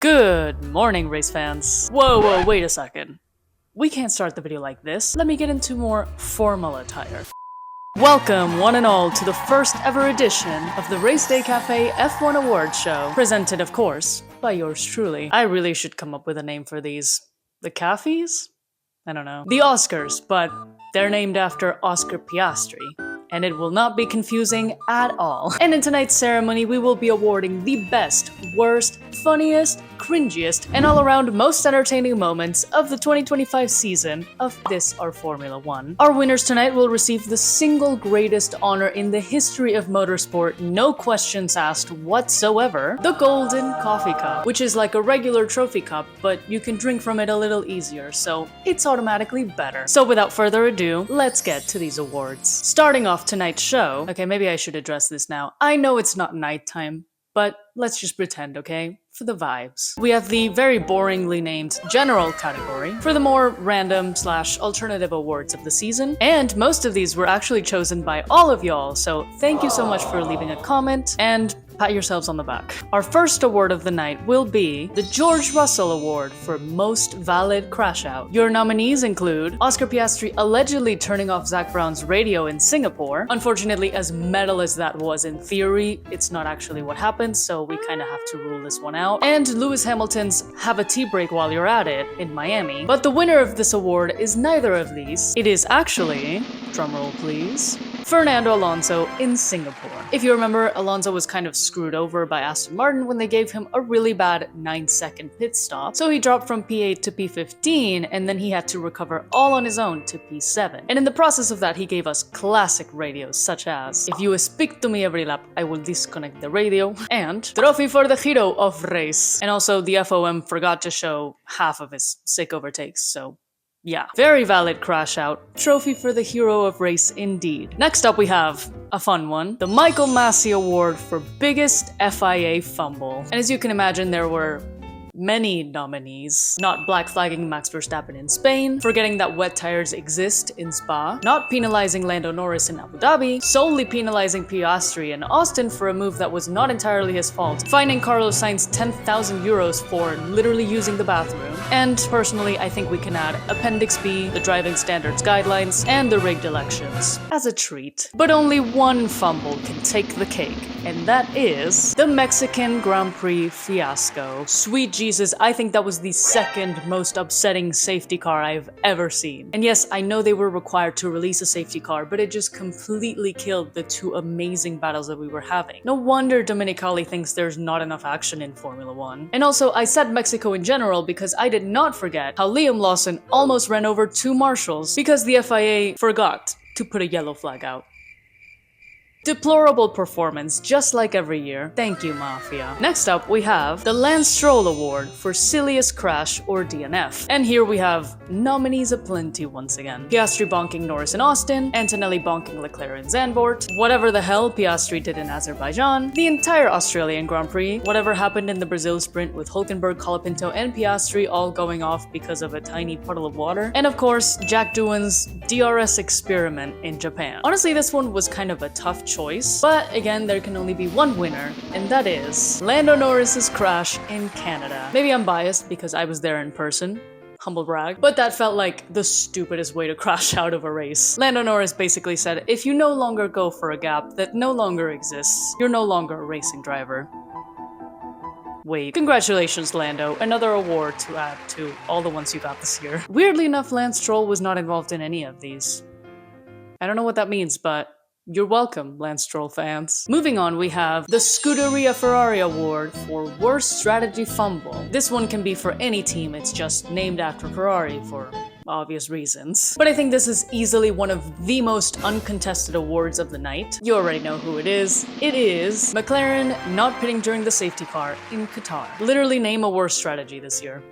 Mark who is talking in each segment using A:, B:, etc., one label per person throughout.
A: Good morning, race fans. Whoa, wait a second. We can't start the video like this. Let me get into more formal attire. Welcome, one and all, to the first ever edition of the Race Day Cafe F1 Awards Show, presented, of course, by yours truly. I really should come up with a name for these. The Cafes? I don't know. The Oscars, but they're named after Oscar Piastri. And it will not be confusing at all. And in tonight's ceremony, we will be awarding the best, worst, funniest, cringiest, and all-around most entertaining moments of the 2025 season of this, our Formula 1. Our winners tonight will receive the single greatest honor in the history of motorsport, no questions asked whatsoever, the Golden Coffee Cup, which is like a regular trophy cup, but you can drink from it a little easier, so it's automatically better. So without further ado, let's get to these awards. Starting off tonight's show, okay, maybe I should address this now. I know it's not nighttime, but let's just pretend, okay? For the vibes. We have the very boringly named general category for the more random / alternative awards of the season, and most of these were actually chosen by all of y'all, so thank you so much for leaving a comment, and pat yourselves on the back. Our first award of the night will be the George Russell Award for Most Valid Crash Out. Your nominees include Oscar Piastri allegedly turning off Zak Brown's radio in Singapore. Unfortunately, as metal as that was in theory, it's not actually what happened, so we kind of have to rule this one out. And Lewis Hamilton's Have a Tea Break While You're At It in Miami. But the winner of this award is neither of these. It is actually, drumroll please, Fernando Alonso in Singapore. If you remember, Alonso was kind of screwed over by Aston Martin when they gave him a really bad 9-second pit stop, so he dropped from P8 to P15, and then he had to recover all on his own to P7. And in the process of that, he gave us classic radios such as, "If you speak to me every lap, I will disconnect the radio," and "Trophy for the hero of race." And also, the FOM forgot to show half of his sick overtakes, so yeah, very valid crash out. Trophy for the hero of race indeed. Next up we have a fun one, the Michael Masi Award for biggest FIA fumble. And as you can imagine, there were many nominees. Not black flagging Max Verstappen in Spain, forgetting that wet tires exist in Spa, not penalizing Lando Norris in Abu Dhabi, solely penalizing Piastri in Austin for a move that was not entirely his fault, fining Carlos Sainz 10,000 euros for literally using the bathroom, and personally I think we can add Appendix B, the driving standards guidelines, and the rigged elections as a treat. But only one fumble can take the cake, and that is the Mexican Grand Prix fiasco. Sweet Jesus, I think that was the second most upsetting safety car I've ever seen. And yes, I know they were required to release a safety car, but it just completely killed the two amazing battles that we were having. No wonder Domenicali thinks there's not enough action in Formula 1. And also, I said Mexico in general because I did not forget how Liam Lawson almost ran over two marshals because the FIA forgot to put a yellow flag out. Deplorable performance, just like every year. Thank you, Mafia. Next up, we have the Lance Stroll Award for Silliest Crash or DNF. And here we have nominees aplenty once again. Piastri bonking Norris in Austin, Antonelli bonking Leclerc in Zandvoort, whatever the hell Piastri did in Azerbaijan, the entire Australian Grand Prix, whatever happened in the Brazil sprint with Hülkenberg, Colapinto, and Piastri all going off because of a tiny puddle of water, and of course, Jack Doohan's DRS experiment in Japan. Honestly, this one was kind of a tough choice, but again, there can only be one winner, and that is Lando Norris's crash in Canada. Maybe I'm biased because I was there in person, humble brag, but that felt like the stupidest way to crash out of a race. Lando Norris basically said, if you no longer go for a gap that no longer exists, you're no longer a racing driver. Wait. Congratulations, Lando. Another award to add to all the ones you got this year. Weirdly enough, Lance Stroll was not involved in any of these. I don't know what that means, but you're welcome, Lance Stroll fans. Moving on, we have the Scuderia Ferrari Award for Worst Strategy Fumble. This one can be for any team, it's just named after Ferrari for obvious reasons. But I think this is easily one of the most uncontested awards of the night. You already know who it is. It is McLaren not pitting during the safety car in Qatar. Literally name a worse strategy this year.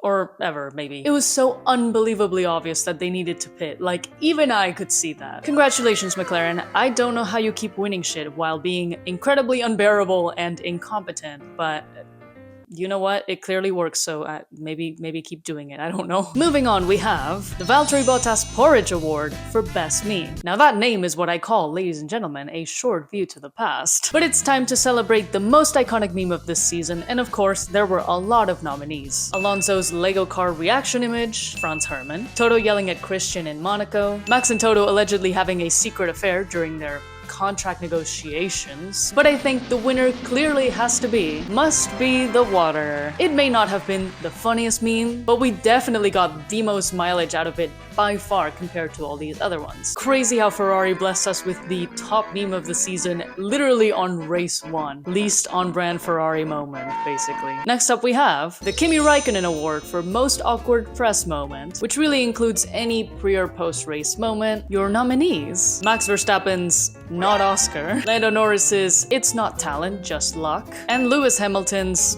A: Or ever, maybe. It was so unbelievably obvious that they needed to pit. Like, even I could see that. Congratulations, McLaren. I don't know how you keep winning shit while being incredibly unbearable and incompetent, but you know what? It clearly works, so maybe keep doing it. I don't know. Moving on, we have the Valtteri Bottas Porridge Award for Best Meme. Now that name is what I call, ladies and gentlemen, a short view to the past. But it's time to celebrate the most iconic meme of this season, and of course, there were a lot of nominees. Alonso's Lego car reaction image, Franz Hermann, Toto yelling at Christian in Monaco, Max and Toto allegedly having a secret affair during their contract negotiations, but I think the winner clearly must be the water. It may not have been the funniest meme, but we definitely got the most mileage out of it by far compared to all these other ones. Crazy how Ferrari blessed us with the top meme of the season literally on race 1. Least on-brand Ferrari moment, basically. Next up we have the Kimi Räikkönen Award for Most Awkward Press Moment, which really includes any pre or post-race moment. Your nominees: Max Verstappen's Not Oscar, Lando Norris's It's Not Talent, Just Luck, and Lewis Hamilton's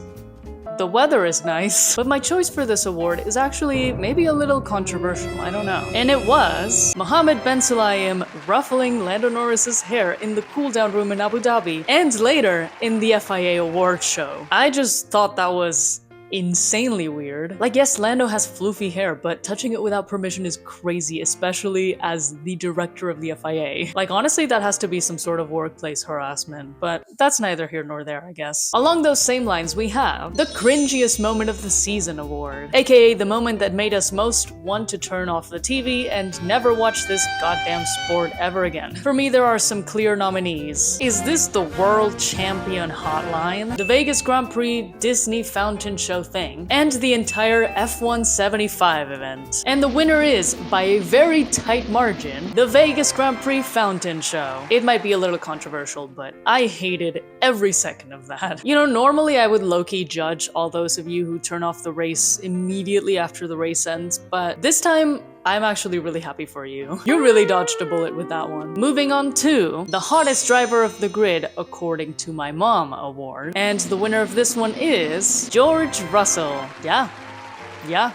A: The Weather is Nice. But my choice for this award is actually maybe a little controversial, I don't know. And it was Mohammed Ben Sulayem ruffling Lando Norris's hair in the cool-down room in Abu Dhabi, and later in the FIA awards show. I just thought that was insanely weird. Like, yes, Lando has floofy hair, but touching it without permission is crazy, especially as the director of the FIA. Like, honestly, that has to be some sort of workplace harassment, but that's neither here nor there, I guess. Along those same lines, we have the Cringiest Moment of the Season award, aka the moment that made us most want to turn off the TV and never watch this goddamn sport ever again. For me, there are some clear nominees. Is this the World Champion Hotline, the Vegas Grand Prix Disney Fountain Show thing, and the entire F1 75 event? And the winner is, by a very tight margin, the Vegas Grand Prix Fountain Show. It might be a little controversial, but I hated every second of that. You know, normally I would low-key judge all those of you who turn off the race immediately after the race ends, but this time, I'm actually really happy for you. You really dodged a bullet with that one. Moving on to the Hottest Driver of the Grid According to My Mom award. And the winner of this one is George Russell. Yeah,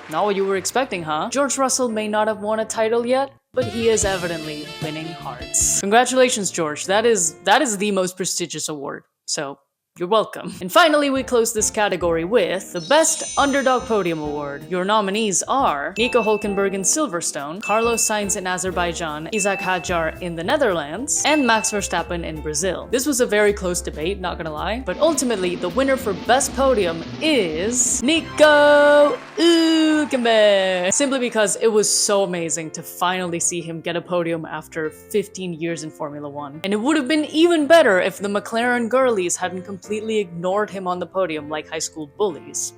A: not what you were expecting, huh? George Russell may not have won a title yet, but he is evidently winning hearts. Congratulations, George. That is the most prestigious award. So, you're welcome. And finally, we close this category with the Best Underdog Podium Award. Your nominees are Nico Hülkenberg in Silverstone, Carlos Sainz in Azerbaijan, Isaac Hadjar in the Netherlands, and Max Verstappen in Brazil. This was a very close debate, not gonna lie, but ultimately the winner for Best Podium is Nico Hülkenberg. Simply because it was so amazing to finally see him get a podium after 15 years in Formula 1. And it would have been even better if the McLaren girlies hadn't completely ignored him on the podium like high school bullies.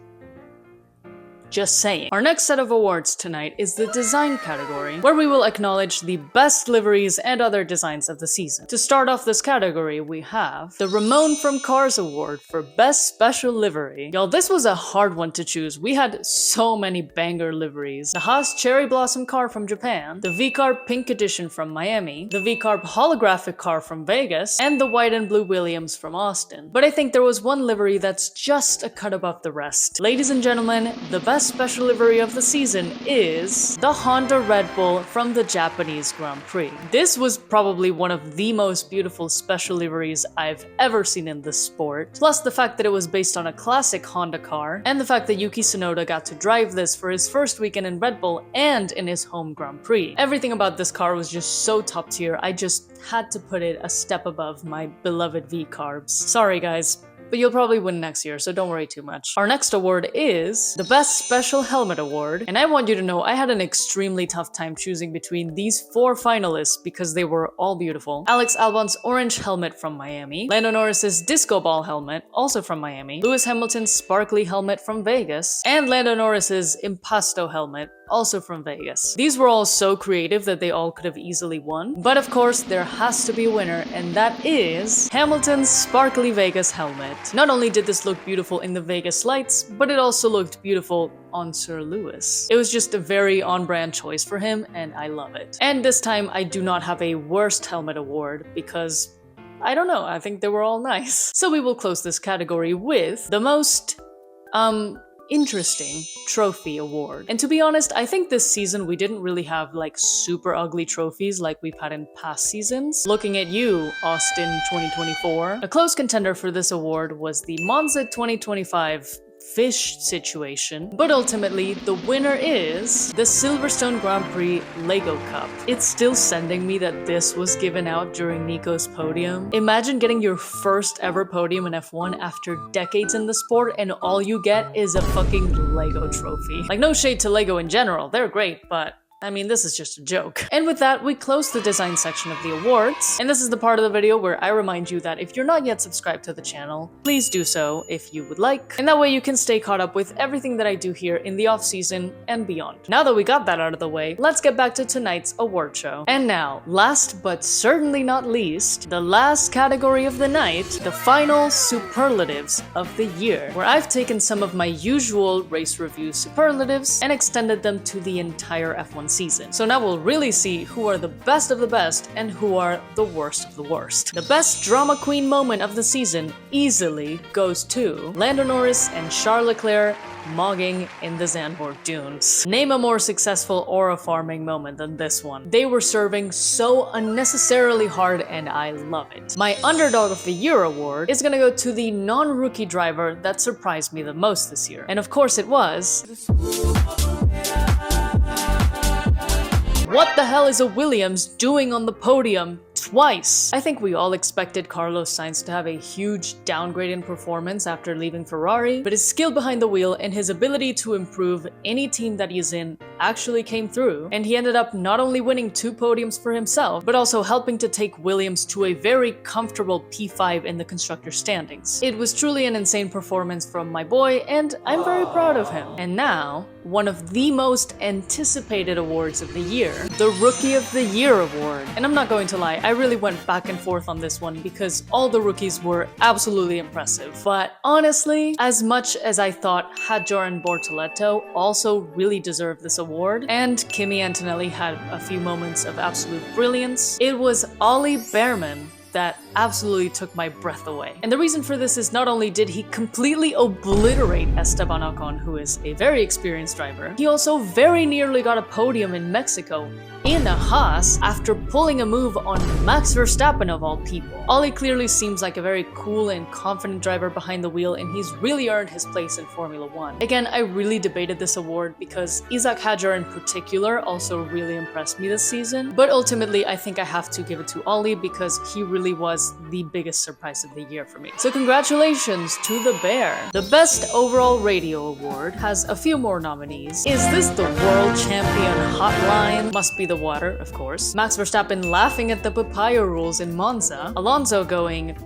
A: Just saying. Our next set of awards tonight is the design category, where we will acknowledge the best liveries and other designs of the season. To start off this category, we have the Ramon from Cars Award for Best Special Livery. Y'all, this was a hard one to choose. We had so many banger liveries. The Haas Cherry Blossom car from Japan, the V-Carb Pink Edition from Miami, the V-Carb Holographic car from Vegas, and the White and Blue Williams from Austin. But I think there was one livery that's just a cut above the rest. Ladies and gentlemen, the best special livery of the season is the Honda Red Bull from the Japanese Grand Prix. This was probably one of the most beautiful special liveries I've ever seen in this sport. Plus the fact that it was based on a classic Honda car, and the fact that Yuki Tsunoda got to drive this for his first weekend in Red Bull and in his home Grand Prix. Everything about this car was just so top tier, I just had to put it a step above my beloved V-Carbs. Sorry guys, but you'll probably win next year, so don't worry too much. Our next award is the Best Special Helmet Award, and I want you to know I had an extremely tough time choosing between these 4 finalists because they were all beautiful. Alex Albon's orange helmet from Miami, Lando Norris's disco ball helmet, also from Miami, Lewis Hamilton's sparkly helmet from Vegas, and Lando Norris's impasto helmet, also from Vegas. These were all so creative that they all could have easily won, but of course there has to be a winner, and that is Hamilton's sparkly Vegas helmet. Not only did this look beautiful in the Vegas lights, but it also looked beautiful on Sir Lewis. It was just a very on-brand choice for him, and I love it. And this time I do not have a worst helmet award because I don't know, I think they were all nice. So we will close this category with the most interesting trophy award. And to be honest, I think this season we didn't really have like super ugly trophies like we've had in past seasons. Looking at you, Austin 2024. A close contender for this award was the Monza 2025 fish situation, but ultimately the winner is the Silverstone Grand Prix Lego Cup. It's still sending me that this was given out during Nico's podium. Imagine getting your first ever podium in F1 after decades in the sport and all you get is a fucking Lego trophy. Like, no shade to Lego in general, they're great, but I mean, this is just a joke. And with that, we close the design section of the awards. And this is the part of the video where I remind you that if you're not yet subscribed to the channel, please do so if you would like. And that way you can stay caught up with everything that I do here in the off season and beyond. Now that we got that out of the way, let's get back to tonight's award show. And now, last but certainly not least, the last category of the night, the final superlatives of the year, where I've taken some of my usual race review superlatives and extended them to the entire F1 season. So now we'll really see who are the best of the best and who are the worst of the worst. The best drama queen moment of the season easily goes to Lando Norris and Charles Leclerc mogging in the Zandvoort dunes. Name a more successful aura farming moment than this one. They were serving so unnecessarily hard and I love it. My Underdog of the Year award is gonna go to the non-rookie driver that surprised me the most this year. And of course it was... What the hell is a Williams doing on the podium twice? I think we all expected Carlos Sainz to have a huge downgrade in performance after leaving Ferrari, but his skill behind the wheel and his ability to improve any team that he's in actually came through, and he ended up not only winning 2 podiums for himself, but also helping to take Williams to a very comfortable P5 in the constructor standings. It was truly an insane performance from my boy, and I'm very proud of him. And now, one of the most anticipated awards of the year, the Rookie of the Year award. And I'm not going to lie, I really went back and forth on this one because all the rookies were absolutely impressive. But honestly, as much as I thought Hadjar and Bortoleto also really deserved this award, and Kimi Antonelli had a few moments of absolute brilliance, it was Ollie Behrman that absolutely took my breath away. And the reason for this is not only did he completely obliterate Esteban Ocon, who is a very experienced driver, he also very nearly got a podium in Mexico in a Haas after pulling a move on Max Verstappen of all people. Ollie clearly seems like a very cool and confident driver behind the wheel, and he's really earned his place in Formula 1. Again, I really debated this award because Isaac Hadjar in particular also really impressed me this season, but ultimately I think I have to give it to Ollie because he really was the biggest surprise of the year for me. So congratulations to the Bear. The Best Overall Radio award has a few more nominees. Is this the World Champion Hotline? Must be the water, of course. Max Verstappen laughing at the papaya rules in Monza. Alonso going,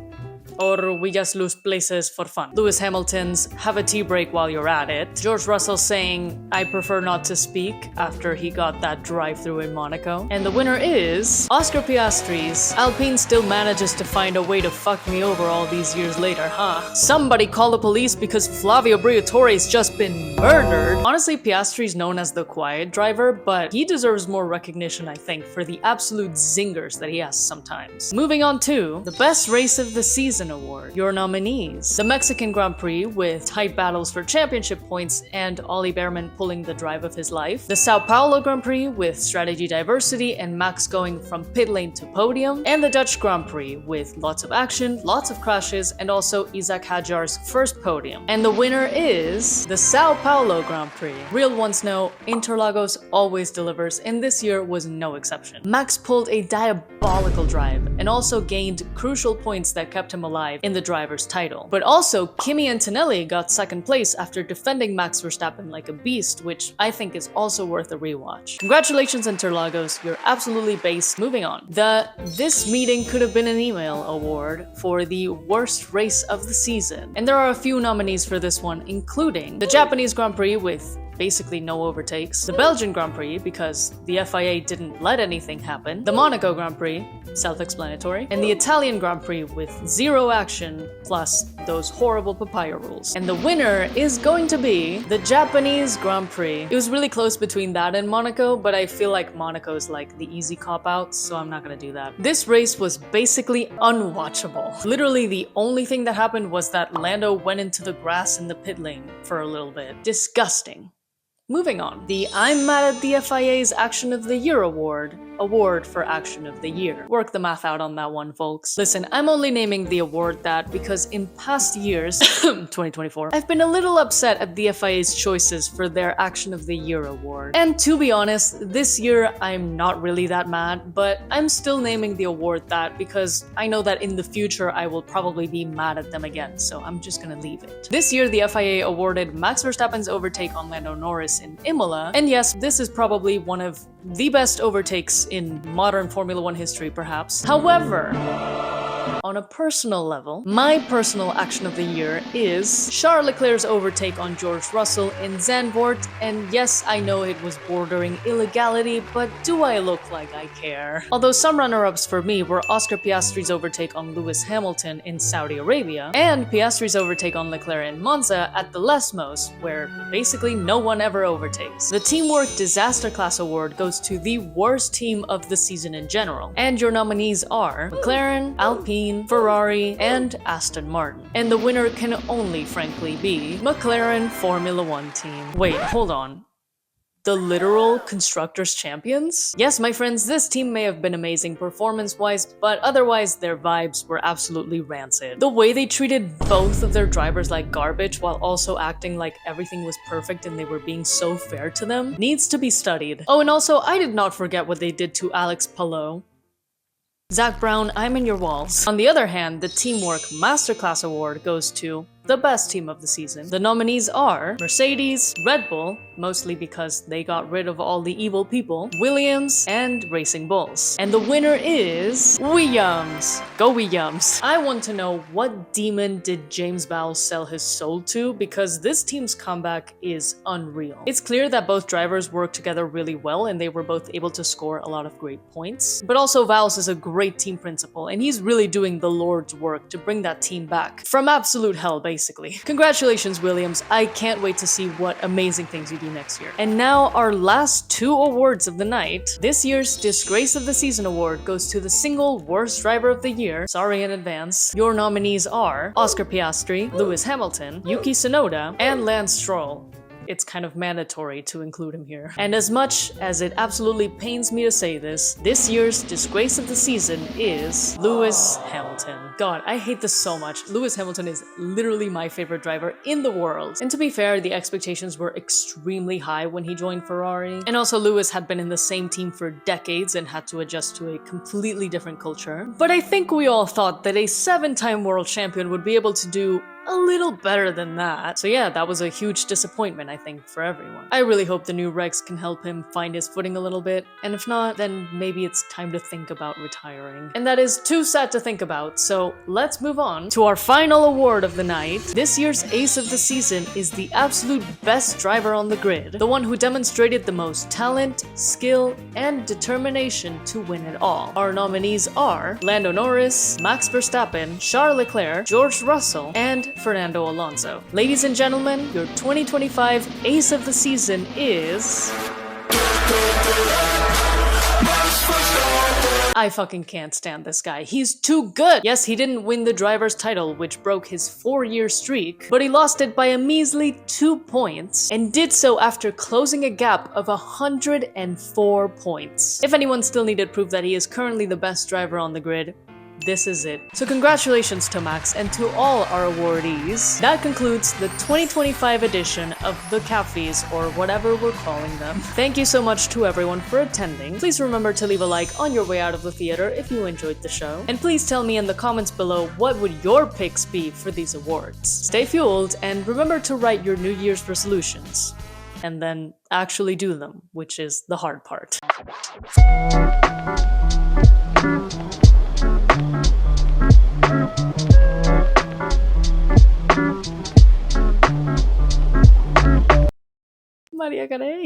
A: or we just lose places for fun. Lewis Hamilton's have a tea break while you're at it. George Russell saying, I prefer not to speak after he got that drive-through in Monaco. And the winner is Oscar Piastri's Alpine still manages to find a way to fuck me over all these years later, huh? Somebody call the police because Flavio Briatore's just been murdered. Honestly, Piastri's known as the quiet driver, but he deserves more recognition, I think, for the absolute zingers that he has sometimes. Moving on to the Best Race of the Season award. Your nominees: the Mexican Grand Prix with tight battles for championship points and Ollie Behrman pulling the drive of his life, the Sao Paulo Grand Prix with strategy diversity and Max going from pit lane to podium, and the Dutch Grand Prix with lots of action, lots of crashes, and also Isaac Hadjar's first podium. And the winner is the Sao Paulo Grand Prix. Real ones know Interlagos always delivers, and this year was no exception. Max pulled a diabolical drive and also gained crucial points that kept him alive in the driver's title. But also, Kimi Antonelli got second place after defending Max Verstappen like a beast, which I think is also worth a rewatch. Congratulations, Interlagos, you're absolutely based. Moving on. The This Meeting Could Have Been an Email award for the worst race of the season. And there are a few nominees for this one, including the Japanese Grand Prix with basically no overtakes, the Belgian Grand Prix because the FIA didn't let anything happen, the Monaco Grand Prix, self-explanatory, and the Italian Grand Prix with zero action plus those horrible papaya rules. And the winner is going to be the Japanese Grand Prix. It was really close between that and Monaco, but I feel like Monaco is like the easy cop-out, so I'm not gonna do that. This race was basically unwatchable. Literally the only thing that happened was that Lando went into the grass in the pit lane for a little bit. Disgusting. Moving on, the I'm Mad at the FIA's Action of the Year award award for action of the year. Work the math out on that one, folks. Listen, I'm only naming the award that because in past years, 2024, I've been a little upset at the FIA's choices for their Action of the Year award. And to be honest, this year I'm not really that mad, but I'm still naming the award that because I know that in the future I will probably be mad at them again, so I'm just gonna leave it. This year the FIA awarded Max Verstappen's overtake on Lando Norris in Imola, and yes, this is probably one of the best overtakes in modern Formula 1 history, perhaps. However, on a personal level, my personal action of the year is Charles Leclerc's overtake on George Russell in Zandvoort, and yes, I know it was bordering illegality, but do I look like I care? Although some runner-ups for me were Oscar Piastri's overtake on Lewis Hamilton in Saudi Arabia, and Piastri's overtake on Leclerc in Monza at the Lesmos, where basically no one ever overtakes. The Teamwork Disaster Class Award goes to the worst team of the season in general, and your nominees are McLaren, Alpine, Ferrari, and Aston Martin. And the winner can only, frankly, be McLaren Formula 1 team. Wait, hold on. The literal Constructors Champions? Yes, my friends, this team may have been amazing performance-wise, but otherwise their vibes were absolutely rancid. The way they treated both of their drivers like garbage while also acting like everything was perfect and they were being so fair to them needs to be studied. Oh, and also, I did not forget what they did to Alex Palou. Zach Brown, I'm in your walls. On the other hand, the Teamwork Masterclass Award goes to the best team of the season. The nominees are Mercedes, Red Bull, mostly because they got rid of all the evil people, Williams, and Racing Bulls. And the winner is Williams. Go Williams. I want to know what demon did James Vowles sell his soul to, because this team's comeback is unreal. It's clear that both drivers worked together really well and they were both able to score a lot of great points. But also Vowles is a great team principal and he's really doing the Lord's work to bring that team back from absolute hell, basically. Congratulations, Williams. I can't wait to see what amazing things you do next year. And now our last two awards of the night. This year's Disgrace of the Season award goes to the single worst driver of the year. Sorry in advance. Your nominees are Oscar Piastri, Lewis Hamilton, Yuki Tsunoda, and Lance Stroll. It's kind of mandatory to include him here. And as much as it absolutely pains me to say this year's Disgrace of the Season is Lewis Hamilton. God, I hate this so much. Lewis Hamilton is literally my favorite driver in the world. And to be fair, the expectations were extremely high when he joined Ferrari. And also Lewis had been in the same team for decades and had to adjust to a completely different culture. But I think we all thought that a 7-time world champion would be able to do a little better than that. So yeah, that was a huge disappointment, I think, for everyone. I really hope the new regs can help him find his footing a little bit, and if not, then maybe it's time to think about retiring. And that is too sad to think about, so let's move on to our final award of the night. This year's Ace of the Season is the absolute best driver on the grid, the one who demonstrated the most talent, skill, and determination to win it all. Our nominees are Lando Norris, Max Verstappen, Charles Leclerc, George Russell, and Fernando Alonso. Ladies and gentlemen, your 2025 Ace of the Season is... I fucking can't stand this guy. He's too good! Yes, he didn't win the driver's title, which broke his 4-year streak, but he lost it by a measly 2 points, and did so after closing a gap of 104 points. If anyone still needed proof that he is currently the best driver on the grid, this is it. So congratulations to Max and to all our awardees. That concludes the 2025 edition of the Cafes, or whatever we're calling them. Thank you so much to everyone for attending. Please remember to leave a like on your way out of the theater if you enjoyed the show. And please tell me in the comments below what would your picks be for these awards. Stay fueled and remember to write your New Year's resolutions. And then actually do them, which is the hard part. Maria Carey.